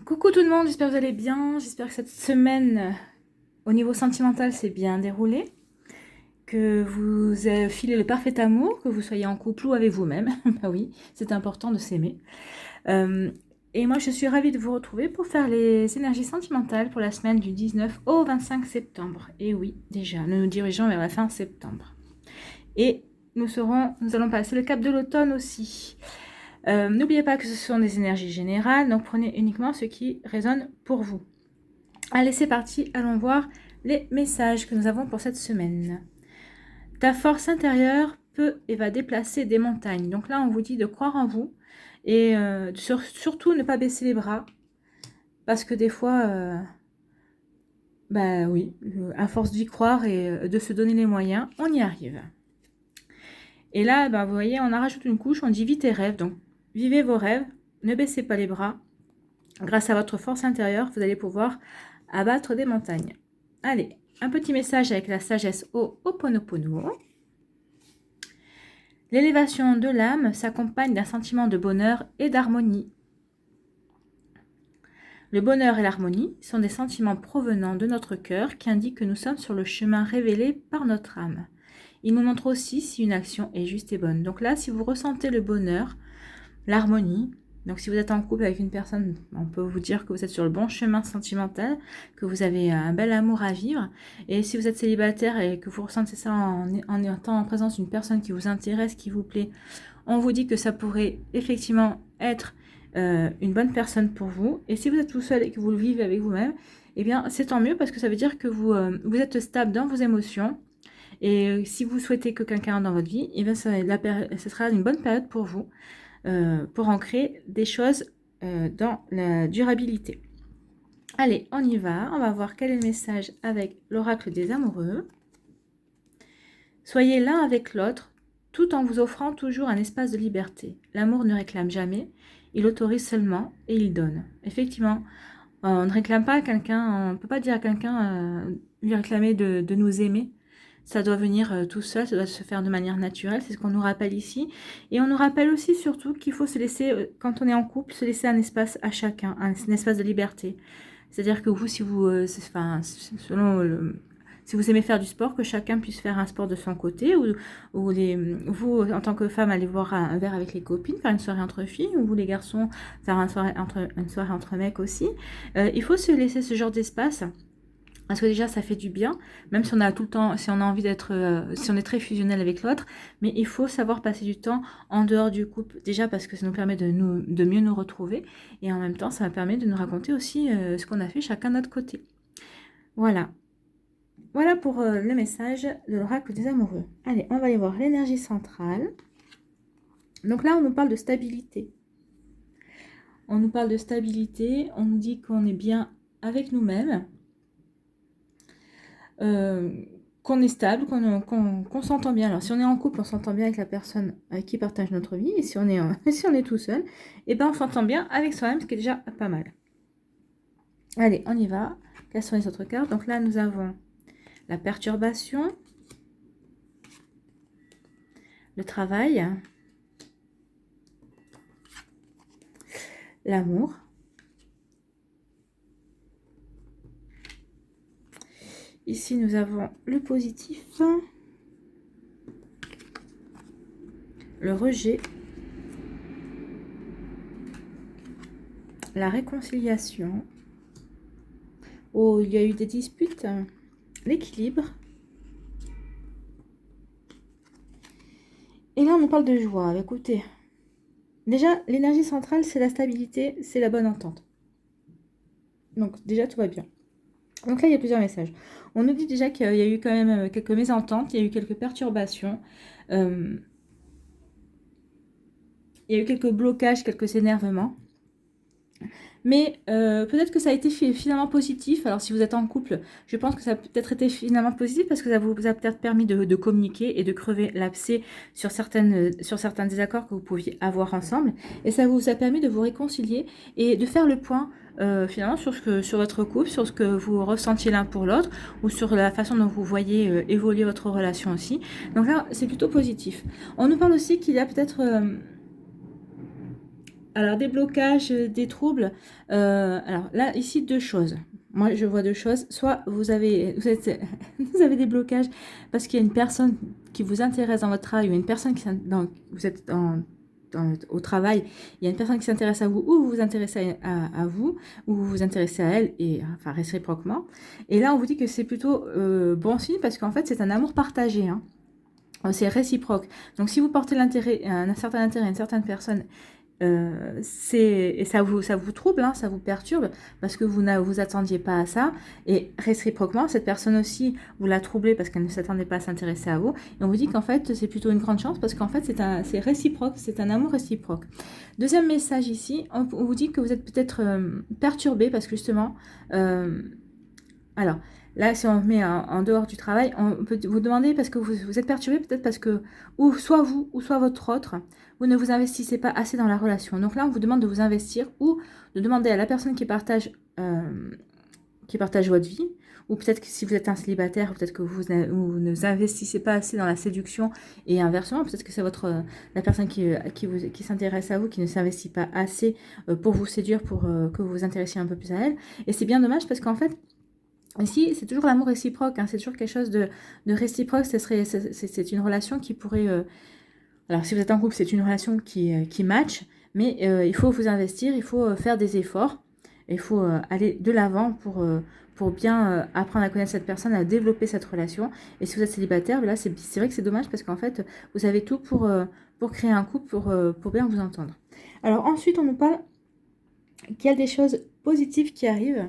Coucou tout le monde, j'espère que vous allez bien. J'espère que cette semaine, au niveau sentimental, s'est bien déroulée. Que vous avez filé le parfait amour, que vous soyez en couple ou avec vous-même. Bah oui, c'est important de s'aimer. Euh, et moi, je suis ravie de vous retrouver pour faire les énergies sentimentales pour la semaine du 19 au 25 septembre. Et oui, déjà, nous nous dirigeons vers la fin septembre. Et nous allons passer le cap de l'automne aussi. N'oubliez pas que ce sont des énergies générales, donc prenez uniquement ce qui résonne pour vous. Allez, c'est parti, allons voir les messages que nous avons pour cette semaine. Ta force intérieure peut et va déplacer des montagnes. Donc là, on vous dit de croire en vous et surtout ne pas baisser les bras. Parce que des fois, bah oui, à force d'y croire et de se donner les moyens, on y arrive. Et là, bah, vous voyez, on en rajoute une couche, on dit vite tes rêves. Donc, vivez vos rêves, ne baissez pas les bras. Grâce à votre force intérieure, vous allez pouvoir abattre des montagnes. Allez, un petit message avec la sagesse au Ho'oponopono. L'élévation de l'âme s'accompagne d'un sentiment de bonheur et d'harmonie. Le bonheur et l'harmonie sont des sentiments provenant de notre cœur qui indiquent que nous sommes sur le chemin révélé par notre âme. Ils nous montrent aussi si une action est juste et bonne. Donc là, si vous ressentez le bonheur, l'harmonie, donc si vous êtes en couple avec une personne, on peut vous dire que vous êtes sur le bon chemin sentimental, que vous avez un bel amour à vivre. Et si vous êtes célibataire et que vous ressentez ça en étant en présence d'une personne qui vous intéresse, qui vous plaît, on vous dit que ça pourrait effectivement être une bonne personne pour vous. Et si vous êtes tout seul et que vous le vivez avec vous-même, eh bien c'est tant mieux parce que ça veut dire que vous êtes stable dans vos émotions. Et si vous souhaitez que quelqu'un dans votre vie, eh bien ce sera une bonne période pour vous. Pour ancrer des choses dans la durabilité. Allez, on y va. On va voir quel est le message avec l'oracle des amoureux. Soyez l'un avec l'autre, tout en vous offrant toujours un espace de liberté. L'amour ne réclame jamais, il autorise seulement et il donne. Effectivement, on ne réclame pas à quelqu'un, on ne peut pas dire à quelqu'un, lui réclamer de nous aimer. Ça doit venir tout seul, ça doit se faire de manière naturelle, c'est ce qu'on nous rappelle ici. Et on nous rappelle aussi surtout qu'il faut se laisser, quand on est en couple, se laisser un espace à chacun, un espace de liberté. C'est-à-dire que vous, si vous, si vous aimez faire du sport, que chacun puisse faire un sport de son côté, ou vous, en tant que femme, allez boire un verre avec les copines, faire une soirée entre filles, ou vous, les garçons, faire une soirée entre mecs aussi. Il faut se laisser ce genre d'espace. Parce que déjà, ça fait du bien, même si on a tout le temps, si on a envie d'être, si on est très fusionnel avec l'autre, mais il faut savoir passer du temps en dehors du couple, déjà parce que ça nous permet de mieux nous retrouver, et en même temps, ça va permettre de nous raconter aussi ce qu'on a fait chacun de notre côté. Voilà. Voilà pour le message de l'oracle des amoureux. Allez, on va aller voir l'énergie centrale. Donc là, on nous parle de stabilité. On nous parle de stabilité, on nous dit qu'on est bien avec nous-mêmes, qu'on est stable, qu'on s'entend bien. Alors si on est en couple, on s'entend bien avec la personne avec qui partage notre vie, et si on est, si on est tout seul, et ben on s'entend bien avec soi-même, ce qui est déjà pas mal. Allez, on y va. Quelles sont les autres cartes? Donc là, nous avons la perturbation, le travail, l'amour, ici, nous avons le positif, le rejet, la réconciliation. Oh, il y a eu des disputes, l'équilibre. Et là, on nous parle de joie. Écoutez, déjà, l'énergie centrale, c'est la stabilité, c'est la bonne entente. Donc, déjà, tout va bien. Donc là, il y a plusieurs messages. On nous dit déjà qu'il y a eu quand même quelques mésententes, il y a eu quelques perturbations, il y a eu quelques blocages, quelques énervements. Mais peut-être que ça a été finalement positif. Alors si vous êtes en couple, je pense que ça a peut-être été finalement positif parce que ça vous a peut-être permis de communiquer et de crever l'abcès sur certains désaccords que vous pouviez avoir ensemble. Et ça vous a permis de vous réconcilier et de faire le point finalement sur votre couple, sur ce que vous ressentiez l'un pour l'autre ou sur la façon dont vous voyez évoluer votre relation aussi. Donc là, c'est plutôt positif. On nous parle aussi qu'il y a peut-être... Alors, des blocages, des troubles. Alors là, ici, deux choses. Moi, je vois deux choses. Soit vous êtes, vous avez des blocages parce qu'il y a une personne qui vous intéresse dans votre travail, ou une personne vous êtes au travail, il y a une personne qui s'intéresse à vous, ou vous vous intéressez à vous, ou vous vous intéressez à elle, et enfin réciproquement. Et là, on vous dit que c'est plutôt bon signe parce qu'en fait, c'est un amour partagé, hein. C'est réciproque. Donc, si vous portez un certain intérêt à une certaine personne, et ça vous trouble, hein, ça vous perturbe parce que vous ne vous attendiez pas à ça, et réciproquement cette personne aussi vous la troublez parce qu'elle ne s'attendait pas à s'intéresser à vous, et on vous dit qu'en fait c'est plutôt une grande chance parce qu'en fait c'est réciproque, c'est un amour réciproque. Deuxième message ici, on vous dit que vous êtes peut-être perturbé parce que justement alors là, si on met en dehors du travail, on peut vous demander parce que vous êtes perturbé, peut-être parce que, ou soit vous, ou soit votre autre, vous ne vous investissez pas assez dans la relation. Donc là, on vous demande de vous investir ou de demander à la personne qui partage votre vie, ou peut-être que si vous êtes un célibataire, peut-être que vous ne vous investissez pas assez dans la séduction, et inversement, peut-être que c'est la personne qui s'intéresse à vous, qui ne s'investit pas assez pour vous séduire, pour que vous vous intéressiez un peu plus à elle. Et c'est bien dommage parce qu'en fait, ici, c'est toujours l'amour réciproque, hein, c'est toujours quelque chose de réciproque. C'est une relation qui pourrait... alors, si vous êtes en couple, c'est une relation qui match, mais il faut vous investir, il faut faire des efforts, il faut aller de l'avant pour bien apprendre à connaître cette personne, à développer cette relation. Et si vous êtes célibataire, là, c'est vrai que c'est dommage parce qu'en fait, vous avez tout pour créer un couple, pour bien vous entendre. Alors, ensuite, on nous parle qu'il y a des choses positives qui arrivent.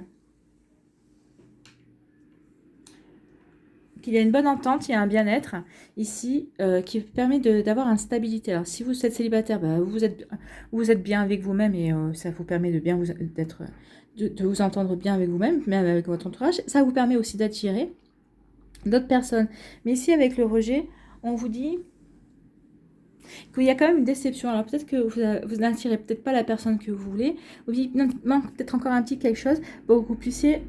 Qu'il y a une bonne entente, il y a un bien-être ici qui permet d'avoir une stabilité. Alors si vous êtes célibataire, bah, vous êtes bien avec vous-même, et ça vous permet de vous entendre bien avec vous-même, même avec votre entourage. Ça vous permet aussi d'attirer d'autres personnes. Mais ici, avec le rejet, on vous dit qu'il y a quand même une déception. Alors peut-être que vous n'attirez peut-être pas la personne que vous voulez. Vous dites, non, peut-être encore un petit quelque chose pour que vous puissiez...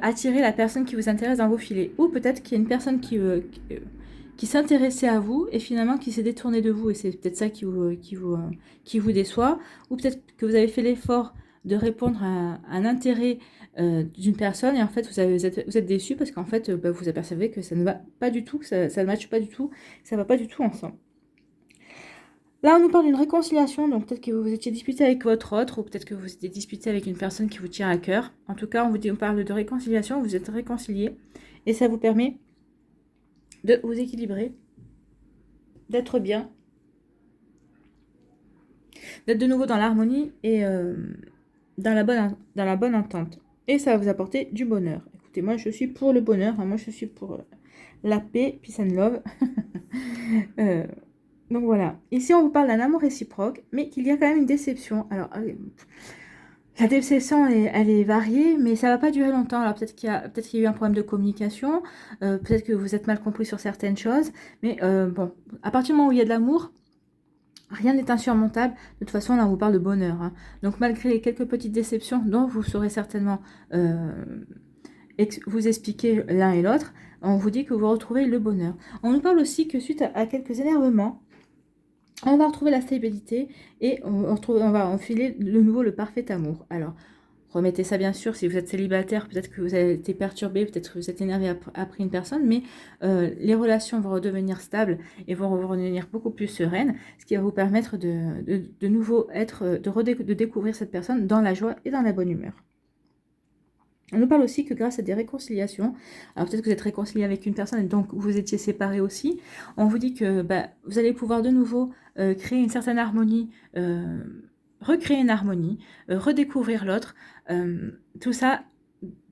attirer la personne qui vous intéresse dans vos filets. Ou peut-être qu'il y a une personne qui s'intéressait à vous et finalement qui s'est détournée de vous, et c'est peut-être ça qui vous déçoit. Ou peut-être que vous avez fait l'effort de répondre à un intérêt d'une personne, et en fait vous êtes déçu parce qu'en fait vous apercevez que ça ne va pas du tout, que ça ne matche pas du tout, que ça ne va pas du tout ensemble. Là, on nous parle d'une réconciliation, donc peut-être que vous étiez disputé avec votre autre, ou peut-être que vous étiez disputé avec une personne qui vous tient à cœur. En tout cas, on parle de réconciliation, vous êtes réconciliés, et ça vous permet de vous équilibrer, d'être bien, d'être de nouveau dans l'harmonie et dans la bonne entente. Et ça va vous apporter du bonheur. Écoutez, moi je suis pour le bonheur, hein, moi je suis pour la paix, peace and love. Donc voilà, ici on vous parle d'un amour réciproque, mais qu'il y a quand même une déception. Alors, la déception, elle est variée, mais ça ne va pas durer longtemps. Alors peut-être qu'il y a eu un problème de communication, peut-être que vous êtes mal compris sur certaines choses, mais bon, à partir du moment où il y a de l'amour, rien n'est insurmontable. De toute façon, là on vous parle de bonheur, hein. Donc malgré les quelques petites déceptions dont vous saurez certainement vous expliquer l'un et l'autre, on vous dit que vous retrouvez le bonheur. On nous parle aussi que suite à quelques énervements, on va retrouver la stabilité, et on va enfiler de nouveau le parfait amour. Alors, remettez ça bien sûr, si vous êtes célibataire, peut-être que vous avez été perturbé, peut-être que vous êtes énervé après une personne, mais les relations vont redevenir stables et vont redevenir beaucoup plus sereines, ce qui va vous permettre de nouveau de découvrir cette personne dans la joie et dans la bonne humeur. On nous parle aussi que grâce à des réconciliations, alors peut-être que vous êtes réconcilié avec une personne et donc vous étiez séparés aussi, on vous dit que vous allez pouvoir de nouveau créer une certaine harmonie, recréer une harmonie, redécouvrir l'autre, tout ça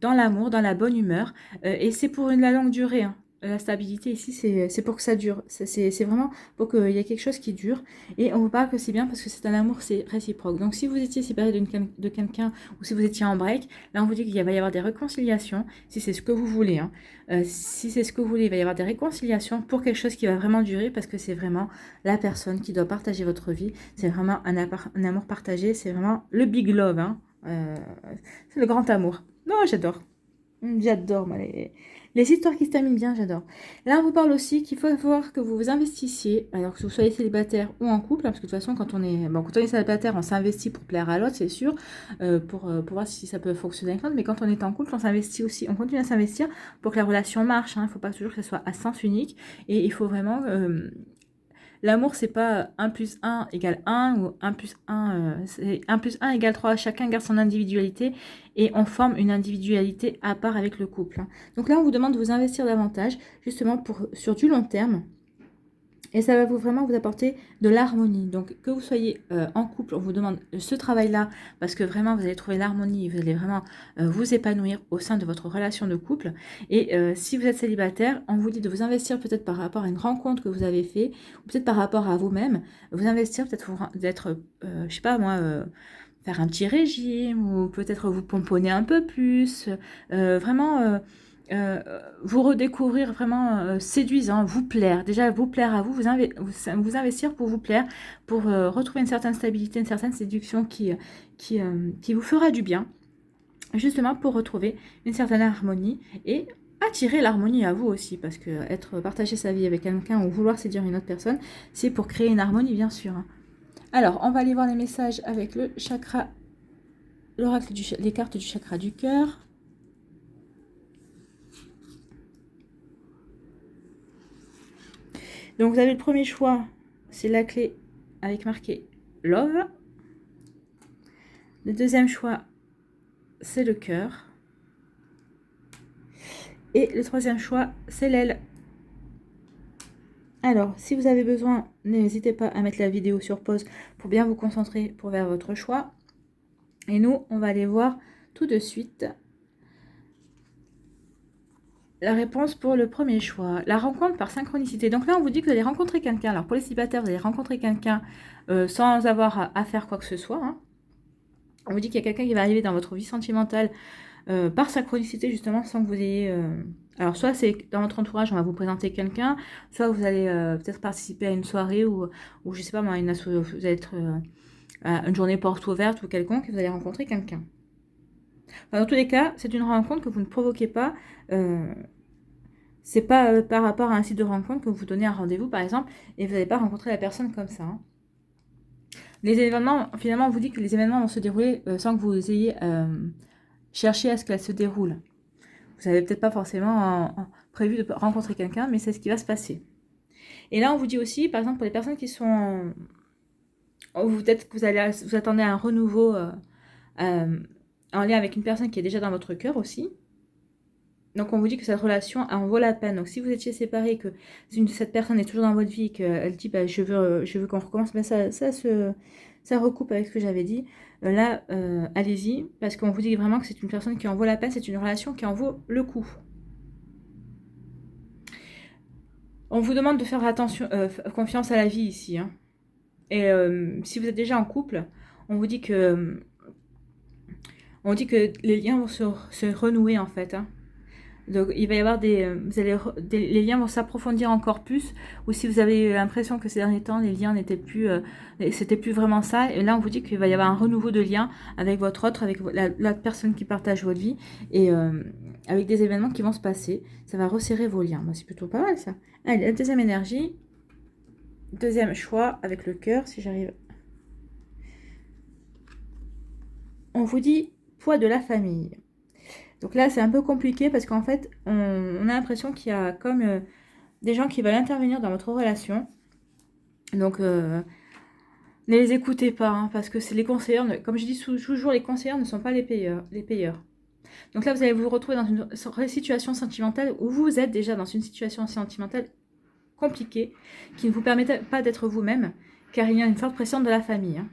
dans l'amour, dans la bonne humeur, et c'est pour la longue durée, hein. La stabilité ici, c'est pour que ça dure, c'est vraiment pour qu'il y ait quelque chose qui dure, et on vous parle que c'est bien parce que c'est un amour, c'est réciproque. Donc si vous étiez séparé de quelqu'un, ou si vous étiez en break, là on vous dit qu'il va y avoir des réconciliations, si c'est ce que vous voulez, hein. Si c'est ce que vous voulez, il va y avoir des réconciliations pour quelque chose qui va vraiment durer, parce que c'est vraiment la personne qui doit partager votre vie, c'est vraiment un amour partagé, c'est vraiment le big love, hein. C'est le grand amour. Non, j'adore. J'adore, moi, les histoires qui se terminent bien, j'adore. Là, on vous parle aussi qu'il faut voir que vous vous investissiez, alors que vous soyez célibataire ou en couple, hein, parce que de toute façon, quand on est célibataire, on s'investit pour plaire à l'autre, c'est sûr, pour voir si ça peut fonctionner avec l'autre, mais quand on est en couple, on s'investit aussi, on continue à s'investir pour que la relation marche, hein. Il ne faut pas toujours que ce soit à sens unique, et il faut vraiment... L'amour, c'est pas 1 plus 1 égale 1 ou 1 plus 1, c'est 1 plus 1 égale 3. Chacun garde son individualité et on forme une individualité à part avec le couple, hein. Donc là, on vous demande de vous investir davantage, justement sur du long terme. Et ça va vraiment vous apporter de l'harmonie. Donc, que vous soyez en couple, on vous demande ce travail-là parce que vraiment, vous allez trouver l'harmonie, vous allez vraiment vous épanouir au sein de votre relation de couple. Et si vous êtes célibataire, on vous dit de vous investir peut-être par rapport à une rencontre que vous avez fait, ou peut-être par rapport à vous-même, vous investir peut-être d'être, je sais pas moi, faire un petit régime, ou peut-être vous pomponner un peu plus, vraiment... vous redécouvrir vraiment séduisant, vous plaire, déjà vous plaire à vous, vous investir pour vous plaire, pour retrouver une certaine stabilité, une certaine séduction qui vous fera du bien, justement pour retrouver une certaine harmonie et attirer l'harmonie à vous aussi, parce que partager sa vie avec quelqu'un ou vouloir séduire une autre personne, c'est pour créer une harmonie, bien sûr, hein. Alors, on va aller voir les messages avec le chakra, l'oracle les cartes du chakra du cœur. Donc vous avez le premier choix, c'est la clé avec marqué Love. Le deuxième choix, c'est le cœur. Et le troisième choix, c'est l'aile. Alors, si vous avez besoin, n'hésitez pas à mettre la vidéo sur pause pour bien vous concentrer pour vers votre choix. Et nous, on va aller voir tout de suite la réponse pour le premier choix. La rencontre par synchronicité. Donc là, on vous dit que vous allez rencontrer quelqu'un. Alors pour les célibataires, vous allez rencontrer quelqu'un sans avoir à faire quoi que ce soit, hein. On vous dit qu'il y a quelqu'un qui va arriver dans votre vie sentimentale par synchronicité, justement, sans que vous ayez... Alors, soit c'est dans votre entourage, on va vous présenter quelqu'un, soit vous allez peut-être participer à une soirée ou je sais pas moi, vous allez être à une journée porte ouverte ou quelconque, et vous allez rencontrer quelqu'un. Enfin, dans tous les cas, c'est une rencontre que vous ne provoquez pas. C'est pas par rapport à un site de rencontre que vous donnez un rendez-vous, par exemple, et vous n'allez pas rencontrer la personne comme ça, hein. Les événements, finalement, on vous dit que les événements vont se dérouler sans que vous ayez cherché à ce qu'elles se déroulent. Vous n'avez peut-être pas forcément prévu de rencontrer quelqu'un, mais c'est ce qui va se passer. Et là, on vous dit aussi, par exemple, pour les personnes qui sont... peut-être que vous attendez un renouveau en lien avec une personne qui est déjà dans votre cœur aussi. Donc, on vous dit que cette relation en vaut la peine. Donc, si vous étiez séparés, que cette personne est toujours dans votre vie, qu'elle dit bah, je veux qu'on recommence, mais ça recoupe avec ce que j'avais dit. Là, allez-y, parce qu'on vous dit vraiment que c'est une personne qui en vaut la peine, c'est une relation qui en vaut le coup. On vous demande de faire attention, confiance à la vie ici, hein. Et si vous êtes déjà en couple, on vous dit que les liens vont se renouer en fait, hein. Donc il va y avoir les liens vont s'approfondir encore plus, ou si vous avez l'impression que ces derniers temps les liens n'étaient plus, c'était plus vraiment ça, et là on vous dit qu'il va y avoir un renouveau de liens avec avec la personne qui partage votre vie, et avec des événements qui vont se passer, ça va resserrer vos liens. Moi c'est plutôt pas mal ça. Allez, la deuxième énergie, deuxième choix avec le cœur, si j'arrive. On vous dit poids de la famille. Donc là, c'est un peu compliqué parce qu'en fait, on a l'impression qu'il y a comme des gens qui veulent intervenir dans votre relation. Donc, ne les écoutez pas, hein, parce que c'est les conseillers. Comme je dis toujours, les conseillers ne sont pas les payeurs. Donc là, vous allez vous retrouver dans une situation sentimentale où vous êtes déjà dans une situation sentimentale compliquée qui ne vous permet pas d'être vous-même, car il y a une forte pression de la famille, hein.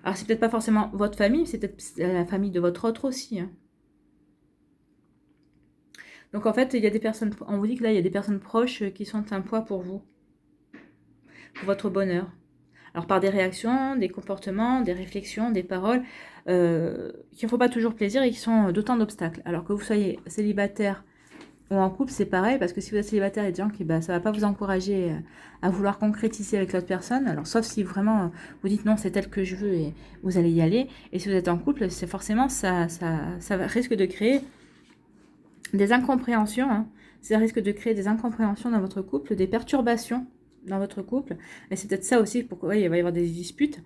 Alors, c'est peut-être pas forcément votre famille, c'est peut-être la famille de votre autre aussi, hein. Donc, en fait, il y a des personnes, on vous dit que là, il y a des personnes proches qui sont un poids pour vous, pour votre bonheur. Alors, par des réactions, des comportements, des réflexions, des paroles qui ne font pas toujours plaisir et qui sont d'autant d'obstacles. Alors que vous soyez célibataire ou en couple, c'est pareil, parce que si vous êtes célibataire, il y a des gens qui, bah, ça va pas vous encourager à vouloir concrétiser avec l'autre personne. Alors, sauf si vraiment vous dites non, c'est tel que je veux et vous allez y aller. Et si vous êtes en couple, c'est forcément, ça risque de créer des incompréhensions. Hein. Ça risque de créer des incompréhensions dans votre couple, des perturbations dans votre couple. Et c'est peut-être ça aussi pourquoi il va y avoir des disputes,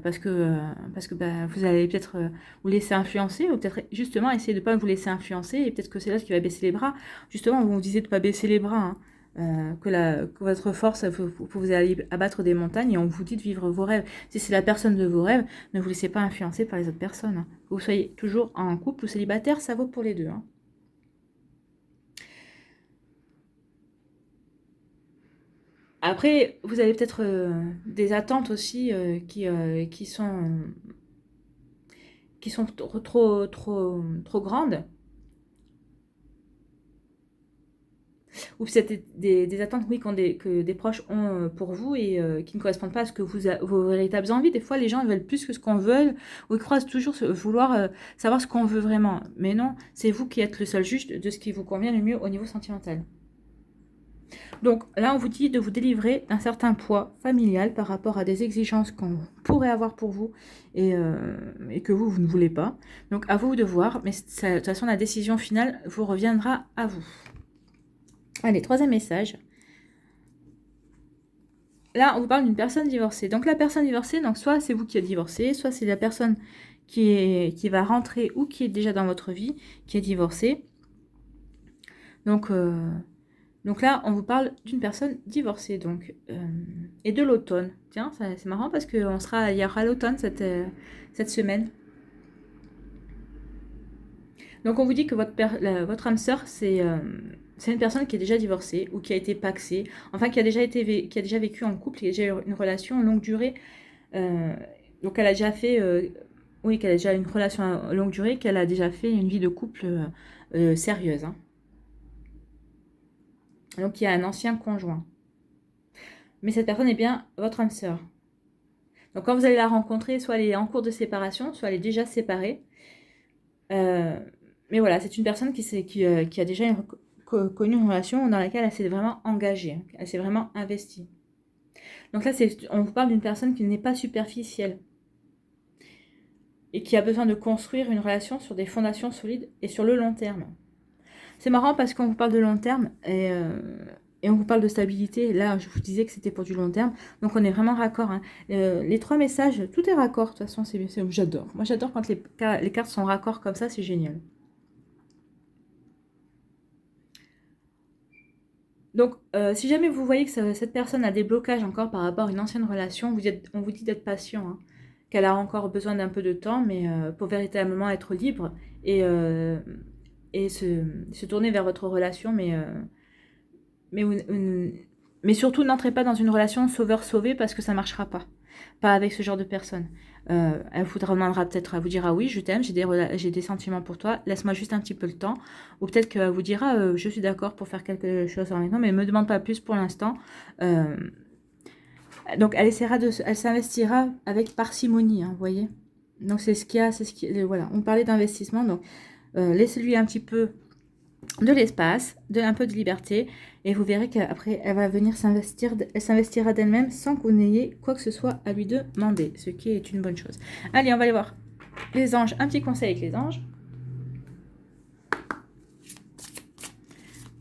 parce que bah, vous allez peut-être vous laisser influencer, ou peut-être justement essayer de ne pas vous laisser influencer, et peut-être que c'est là qui va baisser les bras. Justement, vous vous disiez de ne pas baisser les bras, hein, que votre force, vous allez abattre des montagnes, et on vous dit de vivre vos rêves. Si c'est la personne de vos rêves, ne vous laissez pas influencer par les autres personnes. Hein. Que vous soyez toujours en couple ou célibataire, ça vaut pour les deux. Hein. Après, vous avez peut-être des attentes aussi qui sont trop grandes, ou peut-être des attentes oui, que des proches ont pour vous et qui ne correspondent pas à ce que vos véritables envies. Des fois, les gens ils veulent plus que ce qu'on veut, ou ils croient toujours vouloir savoir ce qu'on veut vraiment. Mais non, c'est vous qui êtes le seul juge de ce qui vous convient le mieux au niveau sentimental. Donc là, on vous dit de vous délivrer d'un certain poids familial par rapport à des exigences qu'on pourrait avoir pour vous et que vous ne voulez pas. Donc à vous de voir, mais de toute façon, la décision finale vous reviendra à vous. Allez, troisième message. Là, on vous parle d'une personne divorcée. Donc la personne divorcée, donc soit c'est vous qui êtes divorcé, soit c'est la personne qui va rentrer ou qui est déjà dans votre vie, qui est divorcée. Donc là, on vous parle d'une personne divorcée, donc, et de l'automne. Tiens, c'est marrant parce qu'il y aura l'automne cette semaine. Donc on vous dit que votre âme sœur, c'est une personne qui est déjà divorcée ou qui a été pacsée, enfin qui a déjà vécu en couple, qui a déjà eu une relation longue durée. Donc elle a déjà fait, qu'elle a déjà une relation longue durée, qu'elle a déjà fait une vie de couple sérieuse. Hein. Donc il y a un ancien conjoint. Mais cette personne est bien votre âme sœur. Donc quand vous allez la rencontrer, soit elle est en cours de séparation, soit elle est déjà séparée. Mais voilà, c'est une personne qui a déjà connu une relation dans laquelle elle s'est vraiment engagée, elle s'est vraiment investie. Donc là, on vous parle d'une personne qui n'est pas superficielle et qui a besoin de construire une relation sur des fondations solides et sur le long terme. C'est marrant parce qu'on vous parle de long terme et on vous parle de stabilité. Là, je vous disais que c'était pour du long terme. Donc, on est vraiment raccord. Hein. Les trois messages, tout est raccord. De toute façon, j'adore. Moi, j'adore quand les cartes sont raccord comme ça. C'est génial. Donc, si jamais vous voyez que cette personne a des blocages encore par rapport à une ancienne relation, on vous dit d'être patient. Hein. Qu'elle a encore besoin d'un peu de temps, mais pour véritablement être libre et se tourner vers votre relation, mais surtout, n'entrez pas dans une relation sauveur-sauvé parce que ça ne marchera pas. Pas avec ce genre de personne. Elle vous demandera peut-être, elle vous dira oui, je t'aime, j'ai des sentiments pour toi, laisse-moi juste un petit peu le temps. Ou peut-être qu'elle vous dira je suis d'accord pour faire quelque chose en même temps, mais ne me demande pas plus pour l'instant. Donc elle s'investira avec parcimonie, hein, vous voyez. Donc c'est ce qu'il y a, voilà. On parlait d'investissement, donc laissez-lui un petit peu de l'espace, un peu de liberté, et vous verrez qu'après, elle va venir elle s'investira d'elle-même sans que vous n'ayez quoi que ce soit à lui demander, ce qui est une bonne chose. Allez, on va aller voir les anges, un petit conseil avec les anges.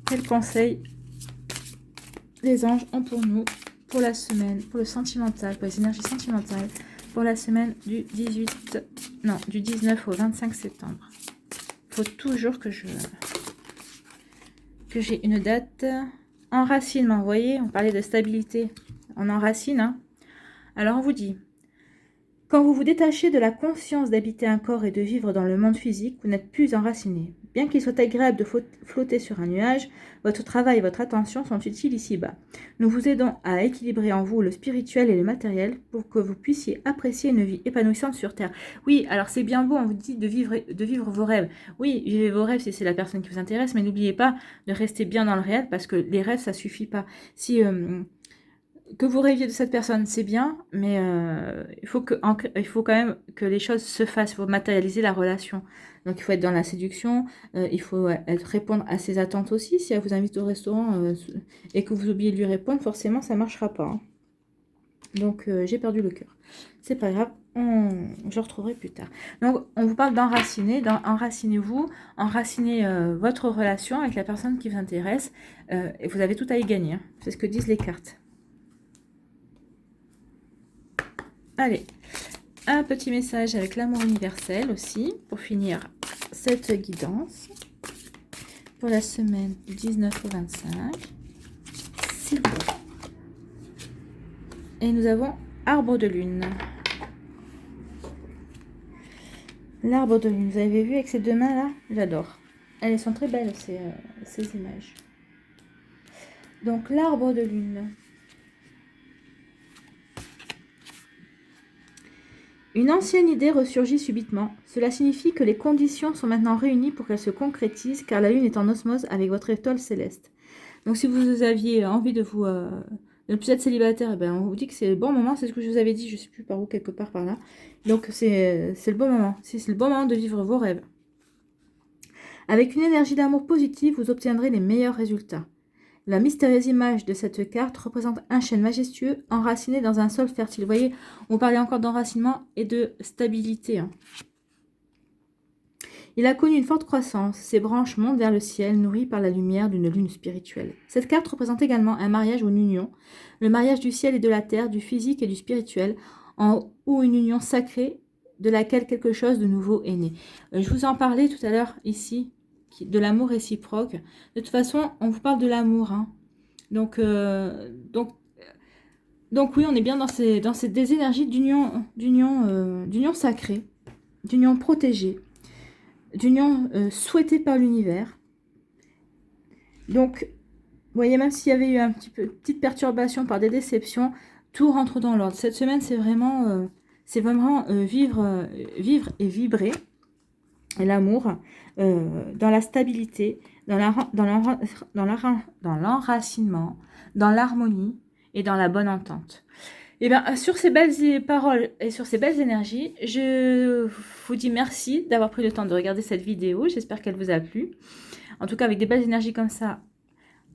Quel conseil les anges ont pour nous, pour la semaine, pour le sentimental, pour les énergies sentimentales, pour la semaine du 19 au 25 septembre. Il faut toujours que j'ai une date. Enracinement, vous voyez, on parlait de stabilité. On enracine. Hein. Alors on vous dit, quand vous vous détachez de la conscience d'habiter un corps et de vivre dans le monde physique, vous n'êtes plus enraciné. Bien qu'il soit agréable de flotter sur un nuage, votre travail et votre attention sont utiles ici-bas. Nous vous aidons à équilibrer en vous le spirituel et le matériel pour que vous puissiez apprécier une vie épanouissante sur Terre. Oui, alors c'est bien beau, on vous dit de vivre vos rêves. Oui, vivez vos rêves si c'est la personne qui vous intéresse, mais n'oubliez pas de rester bien dans le réel parce que les rêves, ça suffit pas. que vous rêviez de cette personne, c'est bien, mais il faut quand même que les choses se fassent, il faut matérialiser la relation. Donc il faut être dans la séduction, il faut répondre à ses attentes aussi. Si elle vous invite au restaurant et que vous oubliez de lui répondre, forcément ça ne marchera pas, hein. Donc j'ai perdu le cœur. C'est pas grave, je le retrouverai plus tard. Donc on vous parle d'enraciner, enracinez-vous, enracinez votre relation avec la personne qui vous intéresse. Et vous avez tout à y gagner, hein. C'est ce que disent les cartes. Allez, un petit message avec l'amour universel aussi, pour finir cette guidance. Pour la semaine du 19 au 25. S'il vous plaît. Et nous avons arbre de lune. L'arbre de lune, vous avez vu avec ces deux mains là? J'adore. Elles sont très belles ces images. Donc l'arbre de lune. Une ancienne idée ressurgit subitement. Cela signifie que les conditions sont maintenant réunies pour qu'elle se concrétise, car la lune est en osmose avec votre étoile céleste. Donc si vous aviez envie de vous de ne plus être célibataire, eh ben, on vous dit que c'est le bon moment, c'est ce que je vous avais dit, je ne sais plus par où, quelque part par là. Donc c'est le bon moment, c'est le bon moment de vivre vos rêves. Avec une énergie d'amour positive, vous obtiendrez les meilleurs résultats. La mystérieuse image de cette carte représente un chêne majestueux enraciné dans un sol fertile. Vous voyez, on parlait encore d'enracinement et de stabilité, hein. Il a connu une forte croissance. Ses branches montent vers le ciel, nourries par la lumière d'une lune spirituelle. Cette carte représente également un mariage ou une union, le mariage du ciel et de la terre, du physique et du spirituel, ou une union sacrée de laquelle quelque chose de nouveau est né. Je vous en parlais tout à l'heure ici, de l'amour réciproque. De toute façon, on vous parle de l'amour, hein. Donc oui, on est bien dans des énergies d'union sacrée, d'union protégée, d'union souhaitée par l'univers. Donc, vous voyez, même s'il y avait eu petite perturbation par des déceptions, tout rentre dans l'ordre. Cette semaine, c'est vraiment vivre et vibrer l'amour dans la stabilité, dans l'enracinement, dans l'harmonie et dans la bonne entente. Et bien, sur ces belles paroles et sur ces belles énergies, je vous dis merci d'avoir pris le temps de regarder cette vidéo. J'espère qu'elle vous a plu. En tout cas, avec des belles énergies comme ça,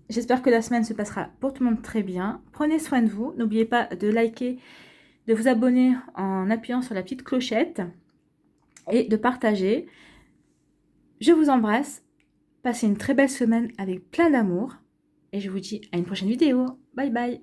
j'espère que la semaine se passera pour tout le monde très bien. Prenez soin de vous. N'oubliez pas de liker, de vous abonner en appuyant sur la petite clochette et de partager. Je vous embrasse. Passez une très belle semaine avec plein d'amour. Et je vous dis à une prochaine vidéo. Bye bye.